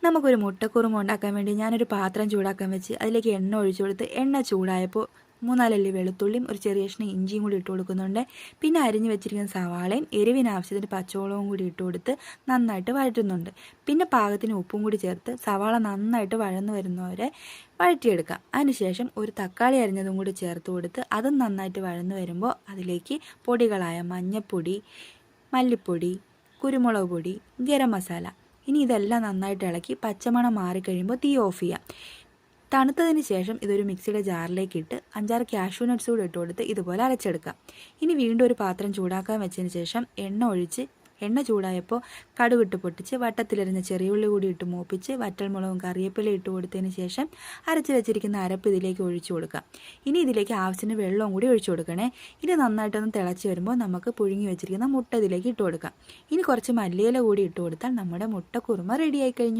നമുക്കൊരു മുട്ടക്കുറുമ ഉണ്ടാക്കാൻ വേണ്ടി ഞാനൊരു പാത്രം ചൂടാക്കാൻ വെച്ച് അതിലേക്ക് എണ്ണ ഒഴിച്ചു കൊടുത്ത് എണ്ണ ചൂടായപ്പോൾ 3-4 വെളുത്തുള്ളിയും ഒരു ചെറിയ കഷ്ണം ഇഞ്ചിയും കൂടി ഇട്ട് കൊടുക്കുന്നുണ്ട്. പിന്നെ അരിഞ്ഞു വെച്ചിരിക്കുന്ന സവാളയും എരിവിനാവശ്യത്തിന് പച്ചമുളകും കൂടി ഇട്ട് കൊടുത്ത് നന്നായിട്ട് വഴറ്റുന്നുണ്ട്. പിന്നെ പാകത്തിന് ഉപ്പും കൂടി ചേർത്ത് സവാള നന്നായിട്ട് വഴന്നു വരുന്നവരെ വഴറ്റിയെടുക്കുക. അതിനുശേഷം ഒരു തക്കാളി അരിഞ്ഞതും കൂടി ചേർത്ത് കൊടുത്ത് അതും നന്നായിട്ട് വഴന്നു വരുമ്പോൾ അതിലേക്ക് പൊടികളായ മഞ്ഞൾപ്പൊടി, മല്ലിപ്പൊടി, കുരുമുളക് പൊടി, ഗരം മസാല, ഇനി ഇതെല്ലാം നന്നായിട്ട് ഇളക്കി പച്ചമണം മാറിക്കഴിയുമ്പോൾ തീ ഓഫ് ചെയ്യാം. തണുത്തതിന് ശേഷം ഇതൊരു മിക്സിയുടെ ജാറിലേക്ക് ഇട്ട് 5-6 കാഷ്യൂ നട്ട്സ് കൂടി ഇട്ട് കൊടുത്ത് ഇതുപോലെ അരച്ചെടുക്കാം. ഇനി വീണ്ടും ഒരു പാത്രം ചൂടാക്കാൻ വെച്ചതിന് ശേഷം എണ്ണ ചൂടായപ്പോൾ കടുകിട്ട് പൊട്ടിച്ച് വട്ടത്തിലരിഞ്ഞ ചെറിയുള്ളി കൂടി ഇട്ട് മൂപ്പിച്ച് വറ്റൽമുളകും കറിവേപ്പില ഇട്ട് കൊടുത്തതിന് ശേഷം അരച്ച് വെച്ചിരിക്കുന്ന അരപ്പ് ഇതിലേക്ക് ഒഴിച്ചു കൊടുക്കാം. ഇനി ഇതിലേക്ക് ആവശ്യത്തിന് വെള്ളവും കൂടി ഒഴിച്ചു കൊടുക്കണേ. ഇനി നന്നായിട്ടൊന്ന് തിളച്ച് വരുമ്പോൾ നമുക്ക് പുഴുങ്ങി വെച്ചിരിക്കുന്ന മുട്ട ഇതിലേക്ക് ഇട്ട് കൊടുക്കാം. ഇനി കുറച്ച് മല്ലിയില കൂടി ഇട്ട് കൊടുത്താൽ നമ്മുടെ മുട്ടക്കുറുമ റെഡിയായി കഴിഞ്ഞു.